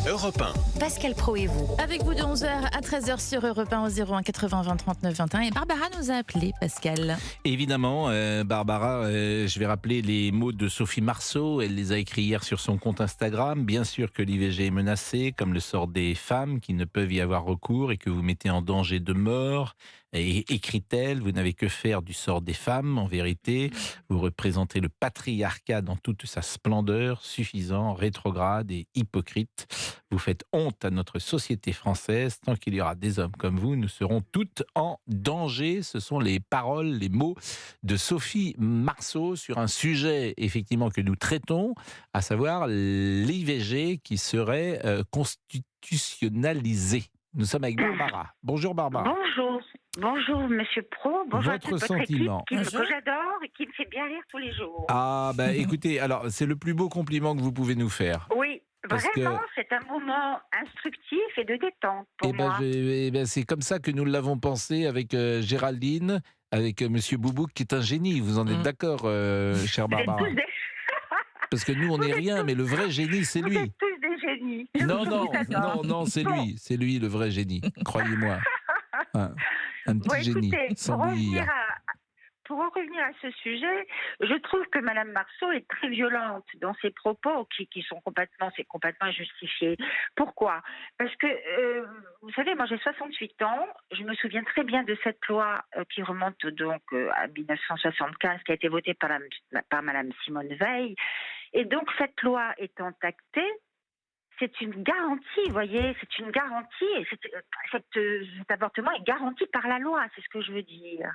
Europe 1. Pascal Praud et vous. Avec vous de 11h à 13h sur Europe 1 au 01 80 20 39 21. Et Barbara nous a appelé, Pascal. Évidemment, Barbara, je vais rappeler les mots de Sophie Marceau. Elle les a écrits hier sur son compte Instagram. Bien sûr que l'IVG est menacée, comme le sort des femmes qui ne peuvent y avoir recours et que vous mettez en danger de mort. Et écrit-elle, vous n'avez que faire du sort des femmes, en vérité. Vous représentez le patriarcat dans toute sa splendeur, suffisant, rétrograde et hypocrite. Vous faites honte à notre société française. Tant qu'il y aura des hommes comme vous, nous serons toutes en danger. Ce sont les paroles, les mots de Sophie Marceau sur un sujet, effectivement, que nous traitons, à savoir l'IVG qui serait constitutionnalisé. Nous sommes avec Barbara. Bonjour Barbara. Bonjour Monsieur Praud, bonjour Votre à toute votre sentiment. équipe que j'adore et qui me fait bien rire tous les jours. Ah bah écoutez, alors c'est le plus beau compliment que vous pouvez nous faire. Oui, Parce vraiment, que- c'est un moment instructif et de détente pour Et moi. c'est comme ça que nous l'avons pensé avec Géraldine, avec Monsieur Boubouk qui est un génie. Vous en êtes d'accord, chère Vous êtes Barbara? tous des, Parce que nous on vous n'est êtes rien, tous- mais le vrai génie c'est vous lui. êtes tous des génies. Non, Je non, vous adore. non, c'est Bon. lui le vrai génie, croyez-moi. Un petit Bon, génie, écoutez, sans pour bouillir. en revenir à ce sujet, je trouve que Madame Marceau est très violente dans ses propos qui sont complètement injustifiés. Pourquoi ? Parce que, vous savez, moi j'ai 68 ans, je me souviens très bien de cette loi qui remonte donc à 1975, qui a été votée par Madame Simone Veil. Et donc cette loi étant actée, c'est une garantie, vous voyez, c'est une garantie. Et cet avortement est garanti par la loi, c'est ce que je veux dire.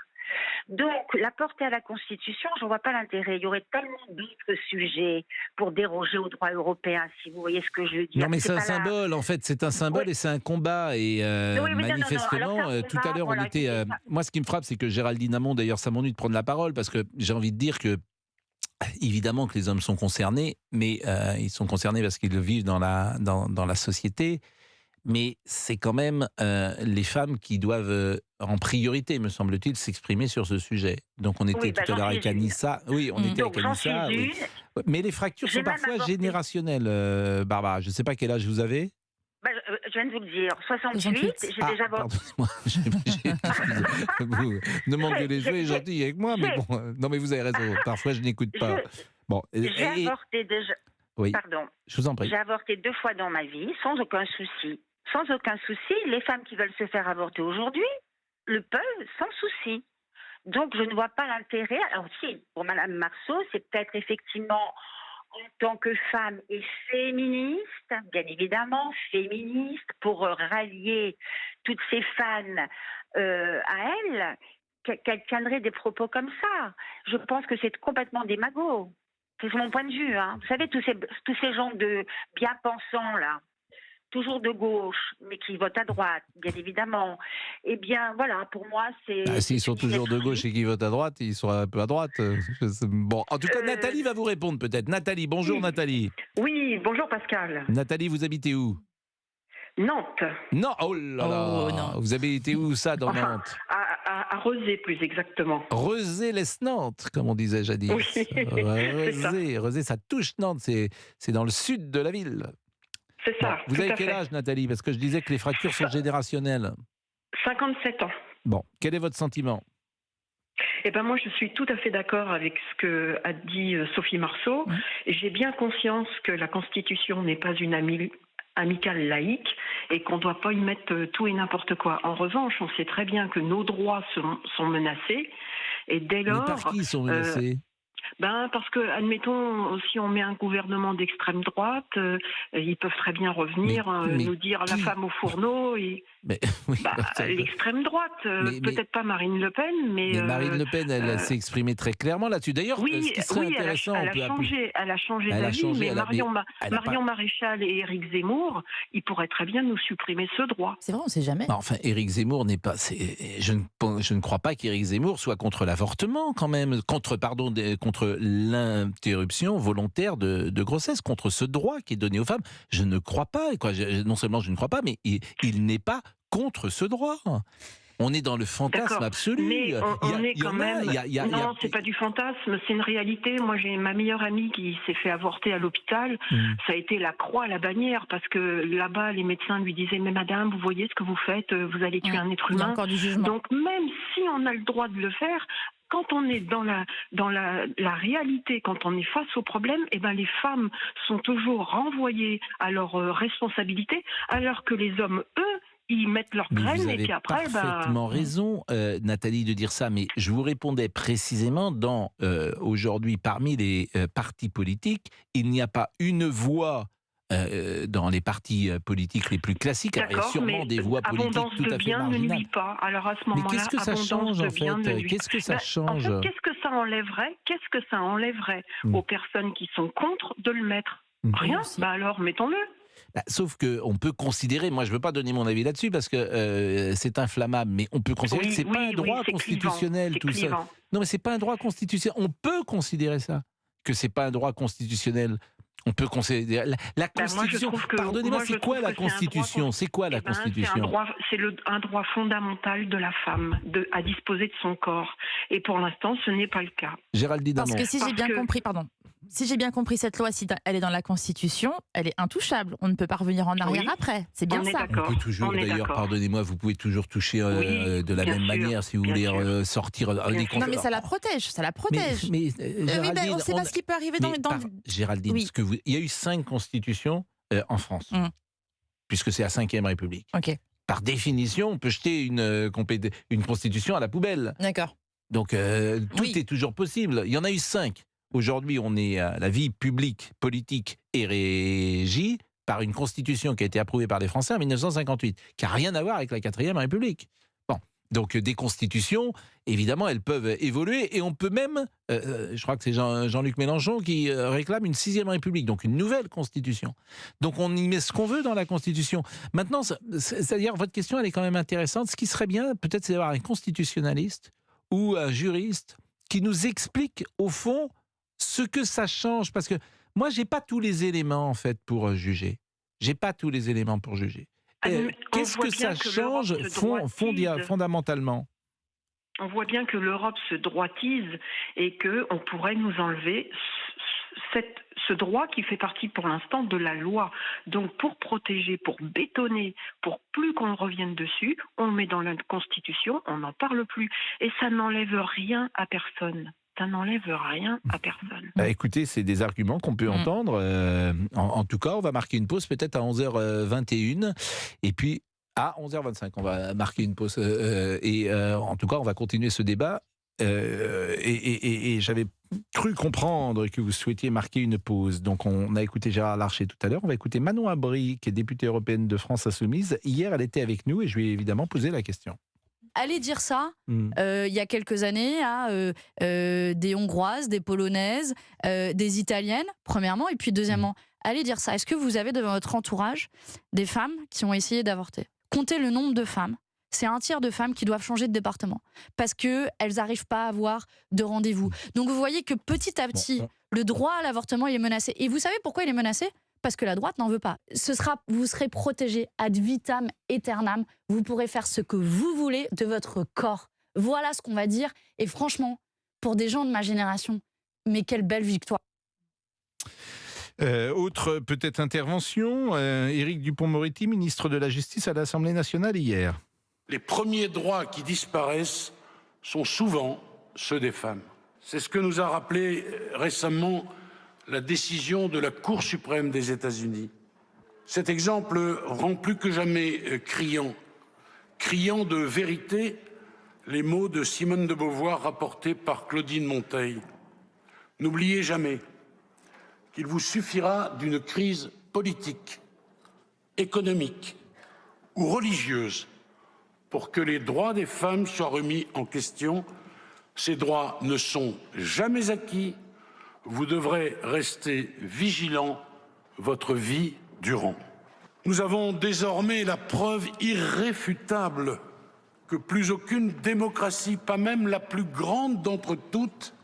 Donc, la porter à la Constitution, je ne vois pas l'intérêt. Il y aurait tellement d'autres sujets pour déroger au droit européen, si vous voyez ce que je veux dire. Non mais c'est un pas la- symbole, en fait, c'est un symbole Oui. et c'est un combat. Et Oui, mais non. manifestement, Alors, c'est un tout à combat, l'heure, on voilà, était... écoutez, ça- moi, ce qui me frappe, c'est que Géraldine Amont, d'ailleurs, ça m'ennuie de prendre la parole, parce que j'ai envie de dire que, évidemment que les hommes sont concernés, mais ils sont concernés parce qu'ils vivent dans la société. Mais c'est quand même les femmes qui doivent, en priorité, me semble-t-il, s'exprimer sur ce sujet. Donc on était Oui, tout à j'en l'heure suis avec une. Anissa. Oui, on était Donc, avec j'en suis Anissa. Oui. une. Mais les fractures J'ai sont même parfois avorté. générationnelles, Barbara. Je ne sais pas quel âge vous avez. Je viens de vous le dire, 68, 68. j'ai déjà avorté. Pardonnez-moi. Vous ne m'engueulez J'ai- jouer j'ai- gentil avec moi, mais j'ai- bon. Non, mais vous avez raison. Parfois, je n'écoute pas. Bon. J'ai avorté déjà. Oui, Pardon. je vous en prie. J'ai avorté 2 fois dans ma vie, sans aucun souci. Sans aucun souci, les femmes qui veulent se faire avorter aujourd'hui le peuvent sans souci. Donc je ne vois pas l'intérêt. Alors si, pour Madame Marceau, c'est peut-être effectivement en tant que femme et féministe, bien évidemment, féministe, pour rallier toutes ces fans à elle, qu'elle tiendrait des propos comme ça. Je pense que c'est complètement démago. C'est mon point de vue. Hein. Vous savez, tous ces gens de bien-pensants, là, toujours de gauche, mais qui votent à droite, bien évidemment. Eh bien, voilà, pour moi, c'est... S'ils sont toujours de gauche et qu'ils votent à droite, ils sont un peu à droite. Bon, en tout cas, Nathalie va vous répondre peut-être. Nathalie, bonjour Oui. Nathalie. Oui, bonjour Pascal. Nathalie, vous habitez où? Nantes, Non, oh là là. Oh, non. Vous habitez où ça dans Enfin, Nantes? à Rezé plus exactement. Rezé-lès-Nantes, comme on disait jadis. Oui, c'est ça. Rezé, ça touche Nantes, c'est dans le sud de la ville. C'est Bon, ça. vous tout avez à quel fait. âge Nathalie? Parce que je disais que les fractures sont générationnelles. 57 ans. Bon, quel est votre sentiment? Eh ben moi, je suis tout à fait d'accord avec ce que a dit Sophie Marceau. Ouais. J'ai bien conscience que la Constitution n'est pas une amicale laïque et qu'on ne doit pas y mettre tout et n'importe quoi. En revanche, on sait très bien que nos droits sont menacés et dès Mais lors... par qui ils sont menacés? Parce que, admettons, si on met un gouvernement d'extrême droite, ils peuvent très bien revenir Mais nous dire la qui femme au fourneau. Et, Mais, oui, l'extrême droite, Mais- peut-être pas Marine Le Pen, mais... mais Marine Le Pen, elle s'est exprimée très clairement là-dessus. D'ailleurs, Oui, ce qui serait oui, intéressant, elle on peut a appeler- changé, elle a changé Elle a d'avis, changé, mais elle a- Marion, elle a Marion Maréchal et Éric Zemmour, ils pourraient très bien nous supprimer ce droit. C'est vrai, on ne sait jamais. Enfin, Éric Zemmour n'est pas. Je ne crois pas qu'Éric Zemmour soit contre l'avortement, quand même, contre l'interruption volontaire de grossesse, contre ce droit qui est donné aux femmes. Je ne crois pas. Quoi. Non seulement je ne crois pas, mais il n'est pas contre ce droit. On est dans le fantasme D'accord. absolu. Mais on est quand même. Non, c'est pas... pas du fantasme, c'est une réalité. Moi, j'ai ma meilleure amie qui s'est fait avorter à l'hôpital. Ça a été la croix à la bannière parce que là-bas, les médecins lui disaient mais madame, vous voyez ce que vous faites, vous allez tuer un être Il y a humain. encore du jugement. Donc même si on a le droit de le faire. Quand on est dans la réalité, quand on est face au problème, eh ben les femmes sont toujours renvoyées à leurs responsabilités, alors que les hommes, eux, ils mettent leurs graines et puis après, vous avez parfaitement raison, Nathalie, de dire ça, mais je vous répondais précisément aujourd'hui, parmi les partis politiques, il n'y a pas une voix dans les partis politiques les plus classiques. Alors, il y a sûrement des voix politiques tout à fait marginales. Ne nuit pas. Alors à ce moment-là, mais qu'est-ce que ça change en fait? Qu'est-ce que ça change? En fait, qu'est-ce que ça enlèverait aux personnes qui sont contre de le mettre? Rien. Alors mettons-le. Sauf qu'on peut considérer, moi je ne veux pas donner mon avis là-dessus parce que c'est inflammable, mais on peut considérer que ce n'est pas un droit constitutionnel tout ça. Non mais ce n'est pas un droit constitutionnel, on peut considérer ça, que ce n'est pas un droit constitutionnel. On peut considérer la Constitution. Pardonnez-moi, c'est quoi la Constitution? C'est quoi la Constitution? C'est un droit fondamental de la femme à disposer de son corps. Et pour l'instant, ce n'est pas le cas. Géraldine Damon. Parce que si j'ai bien compris, si j'ai bien compris, cette loi, si elle est dans la Constitution, elle est intouchable. On ne peut pas revenir en arrière après. C'est bien ça. On peut toujours, d'ailleurs, pardonnez-moi, vous pouvez toujours toucher de la même manière si vous voulez sortir des Non, mais ça la protège, ça la protège. Mais Géraldine, on ne sait pas ce qui peut arriver dans... Géraldine, il y a eu 5 constitutions en France, puisque c'est la 5e République. Okay. Par définition, on peut jeter une constitution à la poubelle. D'accord. Donc, tout est toujours possible. Il y en a eu 5. Aujourd'hui, la vie publique, politique est régie par une constitution qui a été approuvée par les Français en 1958, qui n'a rien à voir avec la 4e République. Bon, donc des constitutions, évidemment, elles peuvent évoluer et on peut même, je crois que c'est Jean-Luc Mélenchon qui réclame une 6e République, donc une nouvelle constitution. Donc on y met ce qu'on veut dans la constitution. Maintenant, c'est-à-dire, votre question, elle est quand même intéressante. Ce qui serait bien, peut-être, c'est d'avoir un constitutionnaliste ou un juriste qui nous explique, au fond, ce que ça change, parce que moi, j'ai pas tous les éléments en fait pour juger. J'ai pas tous les éléments pour juger. Qu'est-ce que ça change fondamentalement? On voit bien que l'Europe se droitise et que on pourrait nous enlever ce droit qui fait partie pour l'instant de la loi. Donc pour protéger, pour bétonner, pour plus qu'on revienne dessus, on le met dans la Constitution, on n'en parle plus. Et ça n'enlève rien à personne. Ça n'enlève rien à personne. Écoutez, c'est des arguments qu'on peut entendre. En tout cas, on va marquer une pause peut-être à 11h21. Et puis, à 11h25, on va marquer une pause. En tout cas, on va continuer ce débat. Et j'avais cru comprendre que vous souhaitiez marquer une pause. Donc, on a écouté Gérard Larcher tout à l'heure. On va écouter Manon Aubry, qui est députée européenne de France Insoumise. Hier, elle était avec nous et je lui ai évidemment posé la question. Aller dire ça, il y a quelques années, à des Hongroises, des Polonaises, des Italiennes, premièrement, et puis deuxièmement, aller dire ça. Est-ce que vous avez dans votre entourage des femmes qui ont essayé d'avorter? Comptez le nombre de femmes. C'est un tiers de femmes qui doivent changer de département parce qu'elles n'arrivent pas à avoir de rendez-vous. Donc vous voyez que petit à petit, le droit à l'avortement il est menacé. Et vous savez pourquoi il est menacé? Parce que la droite n'en veut pas. Vous serez protégé ad vitam aeternam. Vous pourrez faire ce que vous voulez de votre corps. Voilà ce qu'on va dire. Et franchement, pour des gens de ma génération, mais quelle belle victoire. Autre peut-être intervention, Éric Dupond-Moretti, ministre de la Justice à l'Assemblée nationale hier. Les premiers droits qui disparaissent sont souvent ceux des femmes. C'est ce que nous a rappelé récemment la décision de la Cour suprême des États-Unis. Cet exemple rend plus que jamais criant de vérité les mots de Simone de Beauvoir rapportés par Claudine Monteil. N'oubliez jamais qu'il vous suffira d'une crise politique, économique ou religieuse pour que les droits des femmes soient remis en question. Ces droits ne sont jamais acquis. Vous devrez rester vigilant votre vie durant. Nous avons désormais la preuve irréfutable que plus aucune démocratie, pas même la plus grande d'entre toutes,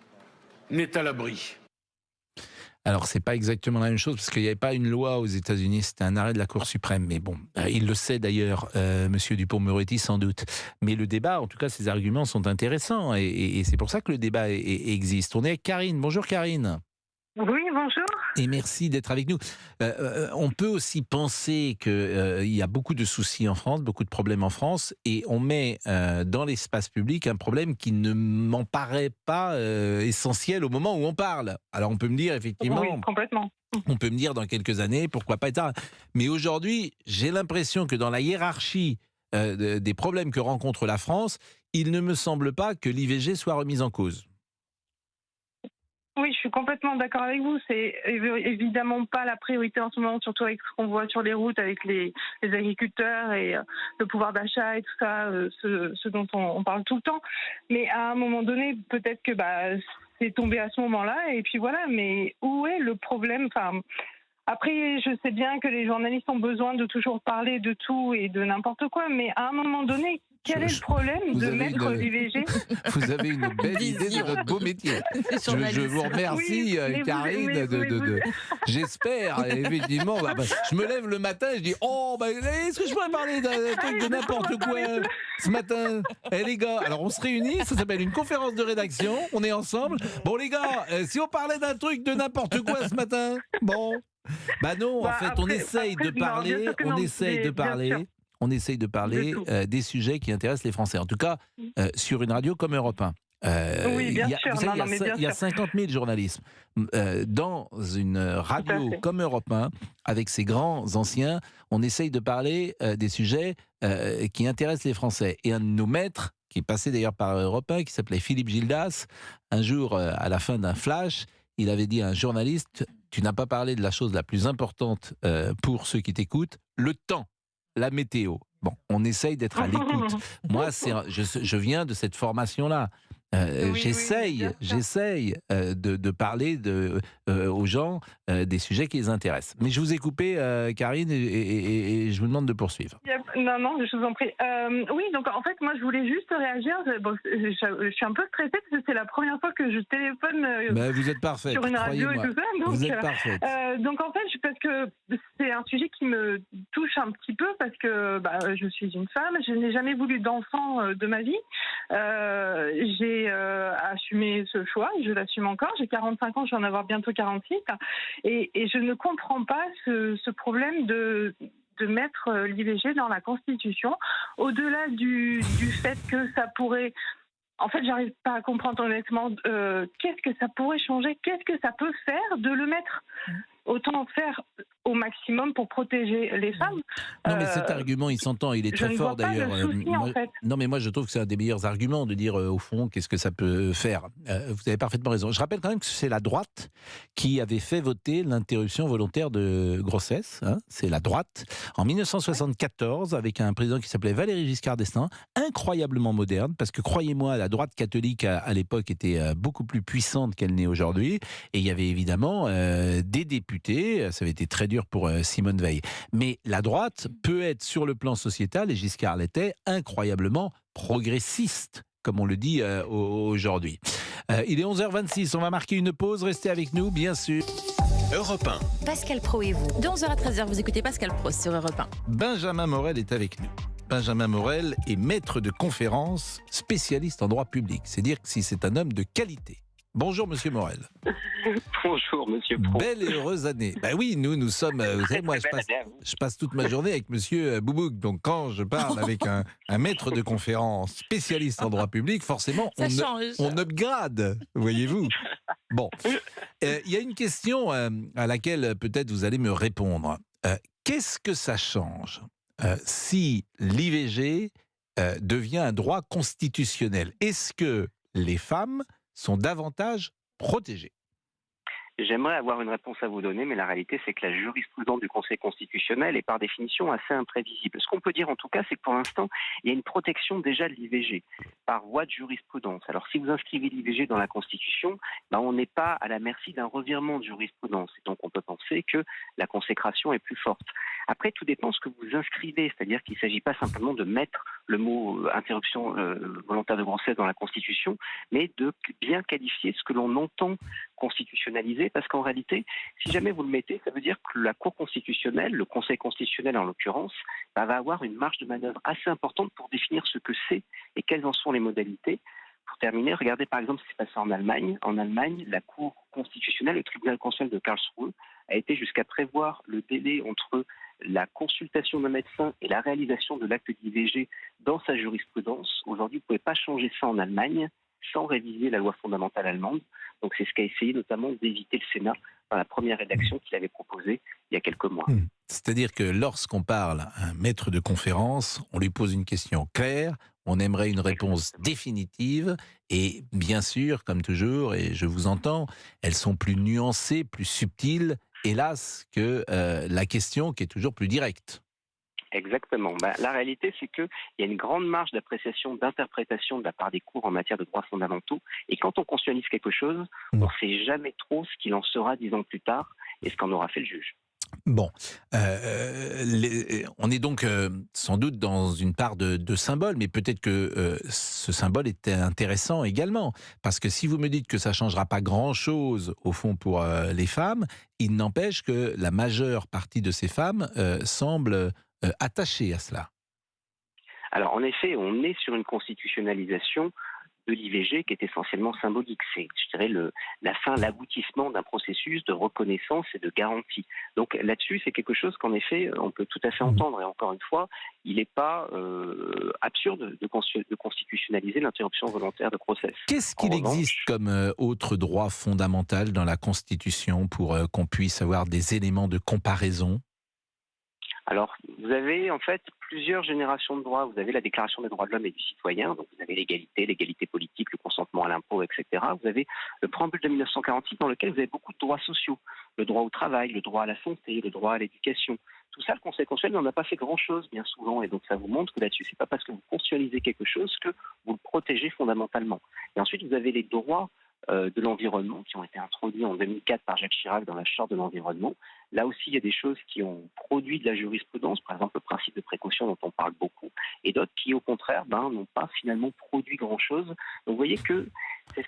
n'est à l'abri. Alors, c'est pas exactement la même chose parce qu'il n'y avait pas une loi aux États-Unis, c'était un arrêt de la Cour suprême. Mais bon, il le sait d'ailleurs, Monsieur Dupond-Moretti, sans doute. Mais le débat, en tout cas, ces arguments sont intéressants et c'est pour ça que le débat existe. On est avec Karine. Bonjour Karine. Oui, bonjour. Et merci d'être avec nous. On peut aussi penser qu'il y a beaucoup de soucis en France, beaucoup de problèmes en France, et on met dans l'espace public un problème qui ne m'en paraît pas essentiel au moment où on parle. Alors on peut me dire effectivement, Oui, complètement. on peut me dire dans quelques années, pourquoi pas, etc. Mais aujourd'hui, j'ai l'impression que dans la hiérarchie des problèmes que rencontre la France, il ne me semble pas que l'IVG soit remise en cause. Oui, je suis complètement d'accord avec vous. C'est évidemment pas la priorité en ce moment, surtout avec ce qu'on voit sur les routes, avec les agriculteurs et le pouvoir d'achat et tout ça, ce dont on parle tout le temps. Mais à un moment donné, peut-être que c'est tombé à ce moment-là, et puis voilà. Mais où est le problème? Après, je sais bien que les journalistes ont besoin de toujours parler de tout et de n'importe quoi, mais à un moment donné, quel est le problème de mettre l'IVG? Vous avez une belle idée de votre beau métier. Je vous remercie, Oui, Karine. J'espère, effectivement. Je me lève le matin et je dis est-ce que je pourrais parler d'un truc de n'importe quoi ce matin? Les gars, alors on se réunit, ça s'appelle une conférence de rédaction, on est ensemble. Bon, les gars, si on parlait d'un truc de n'importe quoi ce matin, bon. Non, en fait, on essaye de parler, on essaye de parler des sujets qui intéressent les Français. En tout cas, sur une radio comme Europe 1. Oui, bien sûr. Il y a 50 000 journalistes dans une radio comme Europe 1, avec ces grands anciens. On essaye de parler des sujets qui intéressent les Français. Et un de nos maîtres, qui est passé d'ailleurs par Europe 1, qui s'appelait Philippe Gildas, un jour, à la fin d'un flash, il avait dit à un journaliste: tu n'as pas parlé de la chose la plus importante pour ceux qui t'écoutent, le temps, la météo. Bon, on essaye d'être à l'écoute. Moi, je viens de cette formation-là. J'essaye de parler aux gens des sujets qui les intéressent. Mais je vous ai coupé, Karine, et je vous demande de poursuivre. Non, je vous en prie. Oui, donc en fait, moi, je voulais juste réagir. Bon, je suis un peu stressée parce que c'est la première fois que je téléphone vous êtes parfaite, sur une radio et tout ça. Donc, vous êtes parfaite. Donc en fait, parce que c'est un sujet qui me touche un petit peu parce que je suis une femme, je n'ai jamais voulu d'enfant de ma vie. J'ai assumé ce choix, et je l'assume encore. J'ai 45 ans, je vais en avoir bientôt 46. Et je ne comprends pas ce problème de mettre l'IVG dans la Constitution, au-delà du fait que ça pourrait... En fait, j'arrive pas à comprendre honnêtement qu'est-ce que ça pourrait changer, qu'est-ce que ça peut faire de le mettre. Autant faire au maximum pour protéger les femmes. Non, mais cet argument, il s'entend, il est très fort d'ailleurs. Non, mais moi je trouve que c'est un des meilleurs arguments de dire au fond qu'est-ce que ça peut faire. Vous avez parfaitement raison. Je rappelle quand même que c'est la droite qui avait fait voter l'interruption volontaire de grossesse. C'est la droite en 1974 avec un président qui s'appelait Valéry Giscard d'Estaing, incroyablement moderne, parce que croyez-moi, la droite catholique à l'époque était beaucoup plus puissante qu'elle n'est aujourd'hui, et il y avait évidemment des députés. Ça avait été très dur pour Simone Veil. Mais la droite peut être sur le plan sociétal, et Giscard l'était, incroyablement progressiste, comme on le dit aujourd'hui. Il est 11h26, on va marquer une pause, restez avec nous, bien sûr. Europe 1. Pascal Praud et vous. De 11h à 13h, vous écoutez Pascal Praud sur Europe 1. Benjamin Morel est avec nous. Benjamin Morel est maître de conférences, spécialiste en droit public. C'est dire que si c'est un homme de qualité. Bonjour Monsieur Morel. Bonjour Monsieur Praud. Belle et heureuse année. Oui, nous sommes, vous savez, moi je passe toute ma journée avec Monsieur Boubouk, donc quand je parle avec un maître de conférence spécialiste en droit public, forcément on upgrade, voyez-vous. Bon, il y a une question à laquelle peut-être vous allez me répondre. Qu'est-ce que ça change si l'IVG devient un droit constitutionnel? Est-ce que les femmes sont davantage protégées? J'aimerais avoir une réponse à vous donner, mais la réalité, c'est que la jurisprudence du Conseil constitutionnel est par définition assez imprévisible. Ce qu'on peut dire en tout cas, c'est que pour l'instant, il y a une protection déjà de l'IVG par voie de jurisprudence. Alors si vous inscrivez l'IVG dans la Constitution, on n'est pas à la merci d'un revirement de jurisprudence. Et donc on peut penser que la consécration est plus forte. Après, tout dépend de ce que vous inscrivez, c'est-à-dire qu'il ne s'agit pas simplement de mettre le mot interruption volontaire de grossesse dans la Constitution, mais de bien qualifier ce que l'on entend constitutionnaliser, parce qu'en réalité, si jamais vous le mettez, ça veut dire que la Cour constitutionnelle, le Conseil constitutionnel en l'occurrence, va avoir une marge de manœuvre assez importante pour définir ce que c'est et quelles en sont les modalités. Pour terminer, regardez par exemple ce qui s'est passé en Allemagne. En Allemagne, la Cour constitutionnelle, le tribunal constitutionnel de Karlsruhe, a été jusqu'à prévoir le délai entre la consultation d'un médecin et la réalisation de l'acte d'IVG dans sa jurisprudence. Aujourd'hui, vous ne pouvez pas changer ça en Allemagne sans réviser la loi fondamentale allemande. Donc c'est ce qu'a essayé notamment d'éviter le Sénat dans la première rédaction qu'il avait proposée il y a quelques mois. C'est-à-dire que lorsqu'on parle à un maître de conférence, on lui pose une question claire, on aimerait une réponse définitive et bien sûr, comme toujours, et je vous entends, elles sont plus nuancées, plus subtiles, hélas, que la question qui est toujours plus directe. Exactement. La réalité, c'est qu'il y a une grande marge d'appréciation, d'interprétation de la part des cours en matière de droits fondamentaux. Et quand on constitutionnalise quelque chose, on ne sait jamais trop ce qu'il en sera 10 ans plus tard et ce qu'en aura fait le juge. Bon, on est donc sans doute dans une part de symbole, mais peut-être que ce symbole est intéressant également, parce que si vous me dites que ça ne changera pas grand-chose au fond pour les femmes, il n'empêche que la majeure partie de ces femmes semble attachée à cela. Alors en effet, on est sur une constitutionnalisation de l'IVG qui est essentiellement symbolique. C'est, je dirais, la fin, l'aboutissement d'un processus de reconnaissance et de garantie. Donc là-dessus, c'est quelque chose qu'en effet, on peut tout à fait entendre. Et encore une fois, il n'est pas absurde de constitutionnaliser l'interruption volontaire de grossesse. Qu'est-ce qu'il existe comme autre droit fondamental dans la Constitution pour qu'on puisse avoir des éléments de comparaison ? Alors, vous avez en fait plusieurs générations de droits. Vous avez la Déclaration des droits de l'homme et du citoyen, donc vous avez l'égalité politique, le consentement à l'impôt, etc. Vous avez le préambule de 1946 dans lequel vous avez beaucoup de droits sociaux. Le droit au travail, le droit à la santé, le droit à l'éducation. Tout ça, le Conseil constitutionnel n'en a pas fait grand-chose bien souvent. Et donc ça vous montre que là-dessus, c'est pas parce que vous constitutionnalisez quelque chose que vous le protégez fondamentalement. Et ensuite, vous avez les droits de l'environnement qui ont été introduits en 2004 par Jacques Chirac dans la Charte de l'environnement. Là aussi, il y a des choses qui ont produit de la jurisprudence, par exemple le principe de précaution dont on parle beaucoup, et d'autres qui, au contraire, n'ont pas finalement produit grand-chose. Donc vous voyez que...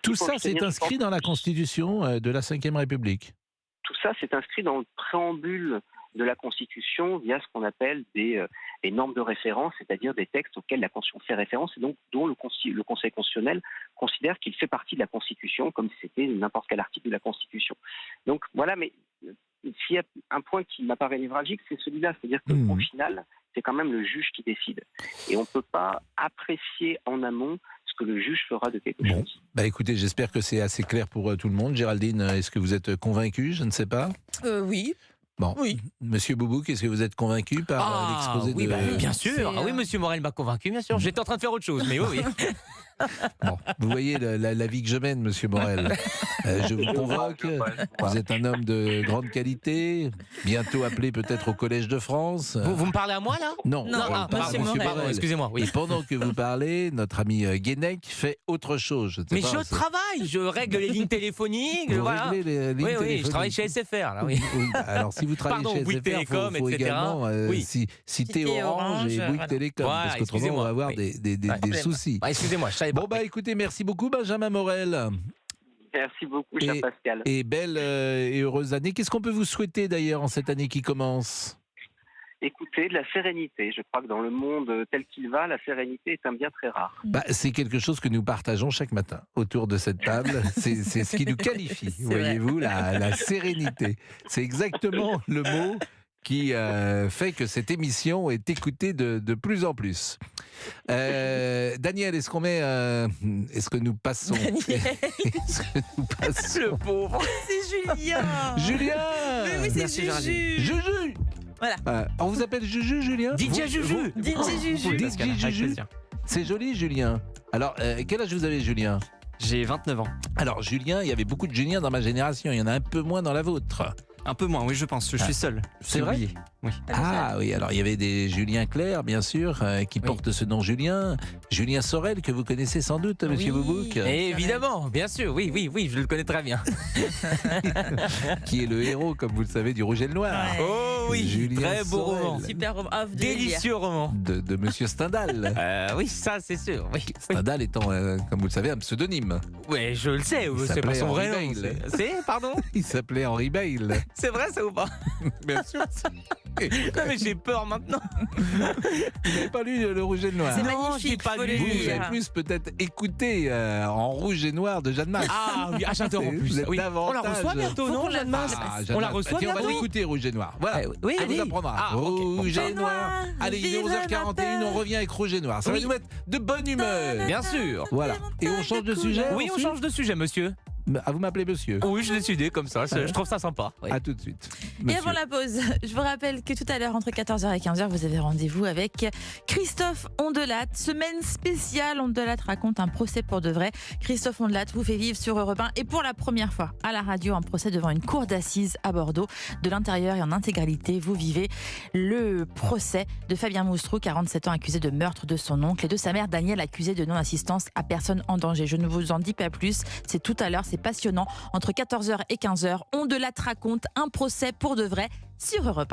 Tout ça, c'est inscrit dans la Constitution de la Ve République. Tout ça, c'est inscrit dans le préambule de la Constitution via ce qu'on appelle des normes de référence, c'est-à-dire des textes auxquels la Constitution fait référence et donc dont le Conseil constitutionnel considère qu'il fait partie de la Constitution comme si c'était n'importe quel article de la Constitution. Donc voilà, mais s'il y a un point qui m'apparaît névralgique, c'est celui-là, c'est-à-dire qu'au final, c'est quand même le juge qui décide. Et on ne peut pas apprécier en amont ce que le juge fera de quelque chose. Écoutez, j'espère que c'est assez clair pour tout le monde. Géraldine, est-ce que vous êtes convaincue ? Je ne sais pas. Oui. Bon, oui. Monsieur Boubouk, est-ce que vous êtes convaincu par l'exposé de... bien sûr. Oui, Monsieur Morel m'a convaincu, bien sûr. J'étais en train de faire autre chose, mais oui. Bon, vous voyez la vie que je mène, Monsieur Morel. Je vous convoque. Vous êtes un homme de grande qualité, bientôt appelé peut-être au Collège de France. Vous me parlez à moi, là ? Non, Monsieur Morel. Excusez-moi. Oui. Et pendant que vous parlez, notre ami Guénec fait autre chose. Je travaille, je règle les lignes téléphoniques. Vous réglez les lignes téléphoniques. Je travaille chez SFR. Là, oui. Alors, si vous travaillez chez SFR, il faut également citer Orange et Bouygues Télécom, parce qu'autrement, on va avoir des soucis. Excusez-moi, je savais pas. Bon, écoutez, merci beaucoup, Benjamin Morel. Merci beaucoup, cher Pascal. Et belle et heureuse année. Qu'est-ce qu'on peut vous souhaiter, d'ailleurs, en cette année qui commence ? Écoutez, de la sérénité. Je crois que dans le monde tel qu'il va, la sérénité est un bien très rare. C'est quelque chose que nous partageons chaque matin autour de cette table. C'est ce qui nous qualifie, voyez-vous, la sérénité. C'est exactement le mot qui fait que cette émission est écoutée de plus en plus. Daniel, est-ce que nous passons Le pauvre. C'est Julien. Julien. Mais oui, c'est Juju. Juju. Voilà. On vous appelle Juju, Julien ? DJ Juju. DJ Juju. DJ Juju. C'est joli, Julien. Alors, quel âge vous avez, Julien ? J'ai 29 ans. Alors, Julien, il y avait beaucoup de Julien dans ma génération. Il y en a un peu moins dans la vôtre. Un peu moins, oui, je pense. Je suis seul. C'est vrai ? Oui. Ah oui, alors il y avait des Julien Clerc, bien sûr, qui portent ce nom Julien. Julien Sorel, que vous connaissez sans doute, Monsieur Boubouk. Évidemment, bien sûr, oui, je le connais très bien. Qui est le héros, comme vous le savez, du Rouge et le Noir. Oh Oh oui, Julien très beau Sorel. roman. Super roman. Ah, vous devez le lire. Délicieux roman. De Monsieur Stendhal. Oui, ça c'est sûr. Oui, Stendhal étant, comme vous le savez, un pseuonyme. ouais, je le sais. C'est pas s'appelait son vrai Henri nom. Bale. Pardon. Il s'appelait Henri Bale. C'est vrai ça ou pas? Bien sûr. Non mais j'ai peur maintenant. Vous n'avez pas lu Le Rouge et le Noir? C'est Non, magnifique, j'ai pas faut le lu. Vous lire. avez plus peut-être écouté En Rouge et Noir de Jeanne Masse. Ah oui, j'interromps Vous plus. êtes Oui. On la davantage- reçoit bientôt, Faut non, qu'on la Jeanne Masse? fasse. Jeanne On la Masse. reçoit Tiens, on va bientôt. l'écouter Rouge et Noir. Voilà. Oui, Elle allez. nous apprendra. Ah, ok. Rouge et Bon. Noir. Allez, il est Vive 11h41, ma on revient avec Rouge et Noir. Ça va Oui. nous mettre de bonne humeur. Bien sûr. Voilà. Et on change de sujet. Oui, on ensuite change de sujet, monsieur. Ah, vous m'appelez monsieur. Oui, je l'ai décidé comme ça. Je trouve ça sympa. Oui. À tout de suite. Et Monsieur. avant la pause, je vous rappelle que tout à l'heure, entre 14h et 15h, vous avez rendez-vous avec Christophe Ondelat. Semaine spéciale, Ondelat raconte un procès pour de vrai. Christophe Ondelat vous fait vivre sur Europe 1 et pour la première fois à la radio, un procès devant une cour d'assises à Bordeaux. De l'intérieur et en intégralité, vous vivez le procès de Fabien Moustrou, 47 ans, accusé de meurtre de son oncle, et de sa mère Danielle, accusée de non-assistance à personne en danger. Je ne vous en dis pas plus, c'est tout à l'heure, c'est passionnant. Entre 14h et 15h, Ondelat raconte un procès pour de vrai sur Europe 1.